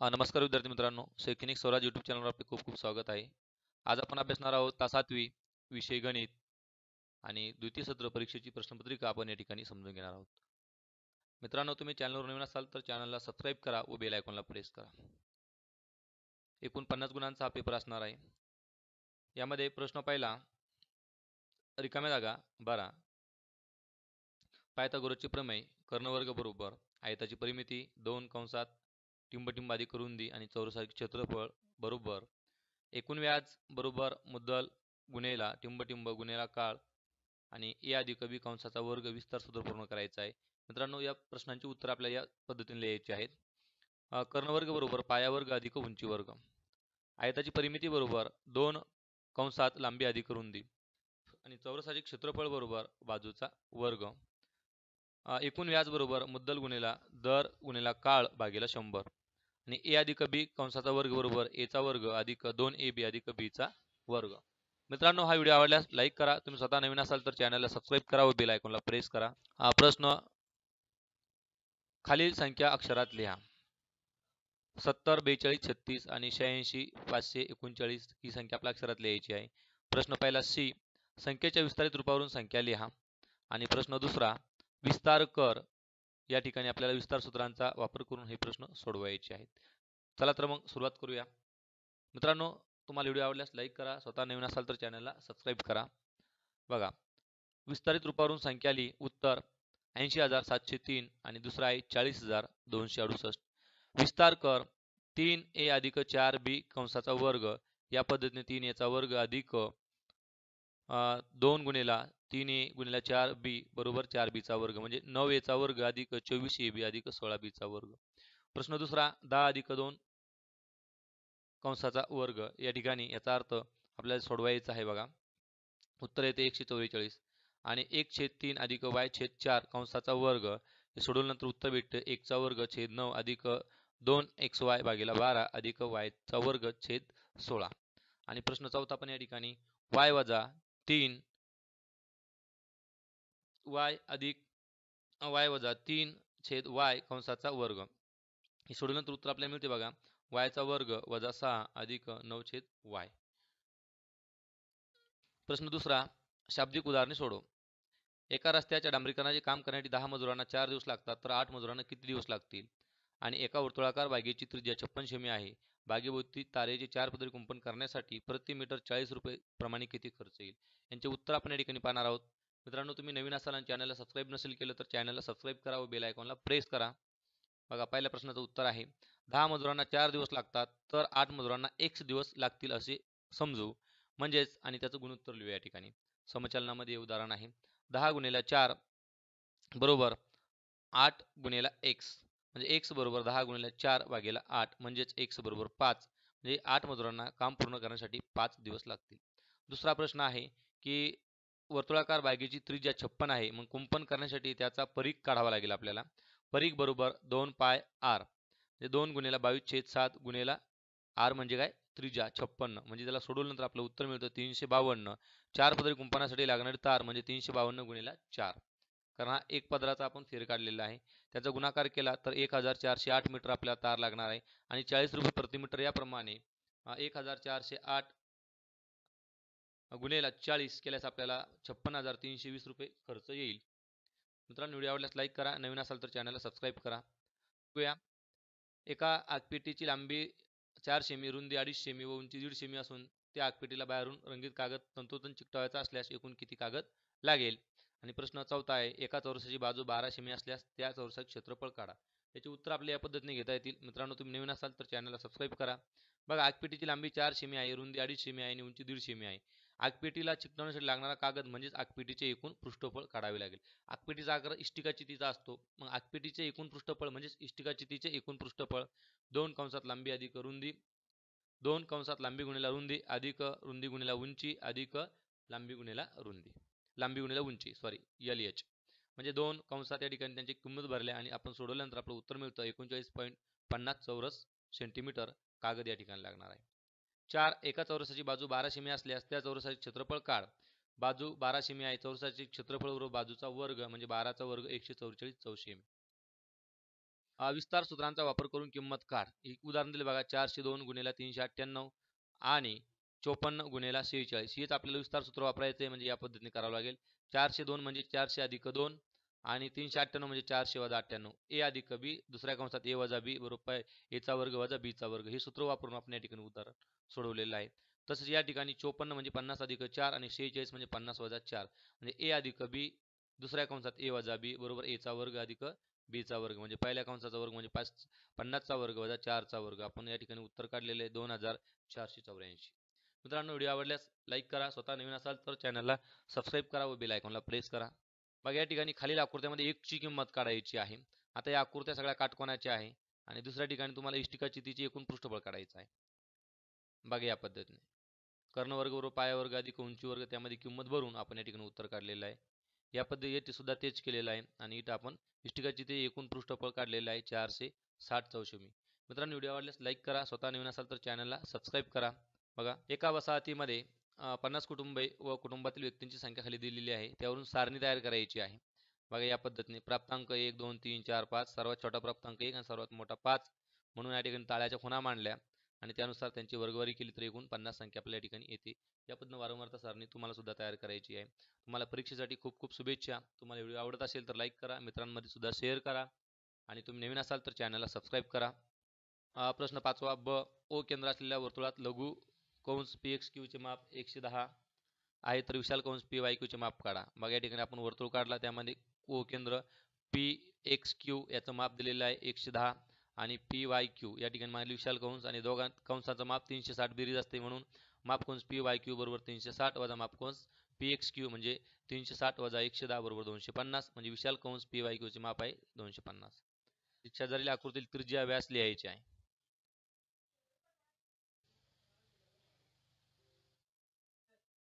नमस्कार विद्यार्थी मित्रांनो, शैक्षणिक स्वराज यूट्यूब चॅनलवर आपले खूप खूप स्वागत आहे. आज आपण अभ्यासणार आहोत तास 7वी विषय गणित आणि द्वितीय सत्र परीक्षेची प्रश्नपत्रिका आपण या ठिकाणी समजून घेणार आहोत. मित्रांनो, तुम्ही चॅनलवर नवीन असाल तर चॅनलला सबस्क्राईब करा व बेल आयकॉनला प्रेस करा. एकूण 50 गुणांचा हा पेपर असणार आहे. यामध्ये प्रश्न पहिला, रिकाम्या जागा 12, पायथागोरसचे प्रमेय, कर्णवर्ग बरोबर आयताची परिमिती 2 कंसात टिंबटिंब अधिक रुंदी आणि चौरसाचे क्षेत्रफळ बरोबर एकूण व्याज बरोबर मुद्दल गुणेला टिंबटिंब गुणेला काळ आणि ए अधिक बी कंसाचा वर्ग विस्तार सूत्र पूर्ण करायचा आहे. मित्रांनो, या प्रश्नांची उत्तर आपल्याला या पद्धतीने लिहायची आहेत. कर्णवर्ग बरोबर पाया वर्ग अधिक उंची वर्ग, आयताची परिमिती बरोबर 2 कंसात लांबी अधिक रुंदी आणि चौरसाचे क्षेत्रफळ बरोबर बाजूचा वर्ग. एकूण व्याज बरोबर मुद्दल गुणेला दर गुणेला काळ भागेला 100 आणि ए अधिक बी कंसाचा वर्ग बरोबर ए चा वर्ग अधिक 2ab अधिक b चा वर्ग. मित्रांनो, हा व्हिडिओ आवडल्यास लाईक करा. तुम्ही स्वतः नवीन असाल तर चॅनलला सबस्क्राईब करा व बेल आयकॉनला प्रेस करा. हा प्रश्न खालील संख्या अक्षरात लिहा. 70, 42, 36 आणि 86, 539 ही संख्या आपल्या अक्षरात लिहायची आहे. प्रश्न पहिला सी, संख्येच्या विस्तारित रूपावरून संख्या लिहा. आणि प्रश्न दुसरा, विस्तार कर. या ठिकाणी आपल्याला विस्तार सूत्रांचा वापर करून हे प्रश्न सोडवायचे आहेत. चला तर मग सुरुवात करूया. मित्रांनो, तुम्हाला व्हिडिओ आवडल्यास लाईक करा. स्वतः नवीन असाल तर चॅनलला सबस्क्राईब करा. बघा, विस्तारित रूपावरून संख्या लिही. उत्तर 80,703 आणि दुसरा आहे 40,268. विस्तार कर. 3a अधिक 4b कंसाचा वर्ग या पद्धतीने 3a चा वर्ग अधिक 2 गुणेला 3a गुणेला 4b बरोबर 4b चा वर्ग म्हणजे 9a चा वर्ग अधिक 24ab अधिक 16b चा वर्ग. प्रश्न दुसरा, 10 अधिक 2 कंसाचा वर्ग या ठिकाणी याचा अर्थ आपल्याला सोडवायचा आहे. बघा, उत्तर येते 144 आणि 1/3 अधिक y/4 कंसाचा वर्ग हे सोडवल्यानंतर उत्तर भेटते 1 चा वर्ग छेद 9 अधिक 2xy भागिले 12 अधिक y चा वर्ग छेद 16. आणि प्रश्न चौथा पण या ठिकाणी y वजा 3 y अधिक y वजा 3 छेद y कंसाचा वर्ग हे सोडवल्यानंतर उत्तर आपल्याला मिळते. बघा, y चा वर्ग वजा 6 अधिक 9 छेद y. प्रश्न दुसरा, शाब्दिक उदाहरणे सोडव. एका रस्त्याच्या डांबरीकरणाचे काम करण्यासाठी 10 मजुरांना 4 दिवस लागतात, तर 8 मजुरांना किती दिवस लागतील? आणि एका वर्तुळाकार बागेची त्रिज्या 56 सेमी आहे. बागेभोवती तारेचे 4 पदरी कुंपण करण्यासाठी प्रति मीटर 40 रुपये प्रमाणे किती खर्च येईल? यांचे उत्तर आपण या ठिकाणी पाहणार आहोत. मित्रांनो, तुम्ही नवीन असाल आणि चॅनलला सबस्क्राईब नसेल केलं तर चॅनलला सबस्क्राईब करा व बेल आयकॉनला प्रेस करा. बघा, पहिल्या प्रश्नाचं उत्तर आहे 10 मजुरांना 4 दिवस लागतात, तर 8 मजुरांना x दिवस लागतील असे समजू. म्हणजेच आणि त्याचं गुणोत्तर लिहूया. या ठिकाणी समचलनामध्ये उदाहरण आहे. 10 गुणिले 4 बरोबर 8 गुणिले x म्हणजे x बरोबर 10 गुणिले 4 भागिले 8 म्हणजेच x बरोबर 5 म्हणजे 8 मजुरांना काम पूर्ण करण्यासाठी 5 दिवस लागतील. दुसरा प्रश्न आहे की वर्तुळाकार बागेची त्रिज्या 56 आहे. मग कुंपण करण्यासाठी त्याचा परिघ काढावा लागेल आपल्याला. परिघ बरोबर 2 पाय r म्हणजे 2 गुणिले 22/7 गुणिले r म्हणजे काय, त्रिज्या 56 म्हणजे त्याला सोडवल्यानंतर आपलं उत्तर मिळतं 352. 4 पदरी कुंपणासाठी लागणारी तार म्हणजे 352 गुणिले 4. कारण हा एक पदराचा आपण फेर काढलेला आहे. त्याचा गुणाकार केला तर 1408 मीटर आपल्याला तार लागणार आहे आणि 40 रुपये प्रति मीटर याप्रमाणे 1408 गुणेला 40 केल्यास आपल्याला 56,320 रुपये खर्च येईल. मित्रांनो, व्हिडिओ आवडल्यास लाईक करा. नवीन असाल तर चॅनलला सबस्क्राईब करा. बघूया, एका आगपेटीची लांबी 4 सेमी, रुंदी 2.5 सेमी व उंची 1.5 सेमी असून त्या आगपेटीला बाहेरून रंगीत कागद तंतोतंत चिकटवायचा असल्यास एकूण किती कागद लागेल? आणि प्रश्न चौथा आहे, एका चौरसाची बाजू 12 सेमी असल्यास त्या चौरसाचे क्षेत्रफळ काढा. याचे उत्तर आपल्या या पद्धतीने घेता येतील. मित्रांनो, तुम्ही नवीन असाल तर चॅनलला सबस्क्राईब करा. बघा, आगपेटीची लांबी 4 सेमी आहे, रुंदी 2.5 सेमी आहे आणि उंची 1.5 सेमी आहे. आगपेटीला चिकटवण्यासाठी लागणारा कागद म्हणजेच आगपेटीचे एकूण पृष्ठफळ काढावे लागेल. आगपेटीचा आकार इष्टिका चितीचा असतो. मग आगपेटीचे एकूण पृष्ठफळ म्हणजेच इष्टिका चितीचे एकूण पृष्ठफळ 2 कंसात लांबी अधिक रुंदी 2 कंसात लांबी गुणिले रुंदी अधिक रुंदी गुणिले उंची अधिक लांबी गुणिले उंची LH म्हणजे 2 कंसात या ठिकाणी त्यांची किंमत भरल्या आणि आपण सोडवल्यानंतर आपलं उत्तर मिळतं 39.50 चौरस सेंटीमीटर कागद या ठिकाणी लागणार आहे. 4, एका चौरसाची बाजू 12 सेमी असल्यास त्या चौरसाचे क्षेत्रफळ काढ. बाजू 12 सेमी आहे, चौरसाचे क्षेत्रफळ बरोबर बाजूचा वर्ग म्हणजे 12 चा वर्ग 144 चौरस सेमी. विस्तार सूत्रांचा वापर करून किंमत काढ. एक उदाहरण दिले बघा, 402 गुणिले 398 आणि 54 गुणिले 46. हेच आपल्याला विस्तार सूत्र वापरायचे म्हणजे या पद्धतीने करावं लागेल. 402 म्हणजे 400 अधिक 2 आणि 398 म्हणजे 400 वजा 98. ए अधिक बी, दुसऱ्या कंसात ए वजा बी बरोबर ए चा वर्ग वजा बी चा वर्ग. हे सूत्र वापरून आपण या ठिकाणी उदाहरण सोडवलेलं आहे. तसेच या ठिकाणी 54 म्हणजे 50 अधिक 4 आणि 46 म्हणजे 50 वजा 4 म्हणजे ए अधिक बी, दुसऱ्या कंसात ए वजा बी बरोबर ए चा वर्ग अधिक बी चा वर्ग. म्हणजे पहिल्या कंसाचा वर्ग म्हणजे 50 चा वर्ग वजा 4 चा वर्ग. आपण या ठिकाणी उत्तर काढलेले आहे 2484. मित्रांनो, व्हिडिओ आवडल्यास लाईक करा. स्वतः नवीन असाल तर चॅनलला सबस्क्राईब करा व बेल आयकॉनला प्रेस करा. बघा, या ठिकाणी खालील आकृत्यामध्ये 1 ची किंमत काढायची आहे. आता या आकृत्या सगळ्या काटकोनाच्या आहे आणि दुसऱ्या ठिकाणी तुम्हाला इष्टिकाची तिची एकूण पृष्ठफळ काढायचं आहे. बघा या पद्धतीने कर्णवर्ग बरोबर पायावर्ग अधिक उंची वर्ग, त्यामध्ये किंमत भरून आपण या ठिकाणी उत्तर काढलेलं आहे. या पद्धतीने सुद्धा तेच केलेलं आहे आणि इथं आपण इष्टिकाची ते एकूण पृष्ठफळ काढलेलं आहे 460 चौशमी. मित्रांनो, व्हिडिओ आवडल्यास लाईक करा. स्वतः नवीन असाल तर चॅनलला सबस्क्राईब करा. बघा, एका वसाहतीमध्ये 50 कुटुंबे व कुटुंबातील व्यक्तींची संख्या खाली दिलेली आहे. त्यावरून सारणी तयार करायची आहे. बघा या पद्धतीने प्राप्तांक 1 2 3 4 5, सर्वात छोटा प्राप्तांक 1 आणि सर्वात मोठा 5 म्हणून या ठिकाणी ताळ्याच्या खुणा मांडल्या आणि त्यानुसार त्यांची वर्गवारी केली तर एकूण 50 संख्या आपल्या या ठिकाणी येते. या पद्धतीने वारंवारता सारणी तुम्हाला सुद्धा तयार करायची आहे. तुम्हाला परीक्षेसाठी खूप खूप शुभेच्छा. तुम्हाला व्हिडिओ आवडत असेल तर लाईक करा, मित्रांमध्ये सुद्धा शेअर करा आणि तुम्ही नवीन असाल तर चॅनलला सबस्क्राईब करा. प्रश्न 5वा, ब ओ केंद्र असलेल्या वर्तुळात लघु कंस पी एक्स क्यूचे माप 110 आहे तर विशाल कंस पी वाय क्यूचे माप काढा. बघा या ठिकाणी आपण वर्तुळ काढला, त्यामध्ये ओ केंद्र पी एक्स क्यू याचं माप दिलेलं आहे 110 आणि पी वाय क्यू या ठिकाणी मागील विशाल कंस आणि दोघां कंसाचं माप 360 बेरीज असते, म्हणून माप कंस पी वाय क्यू बरोबर 360 वजा माप कंस पी एक्स क्यू म्हणजे 360 वजा 110 बरोबर 250 म्हणजे विशाल कंस पी वाय क्यूचे माप आहे 250. शेजारील आकृतीतील त्रिज्या व्यास लिहायचे आहे.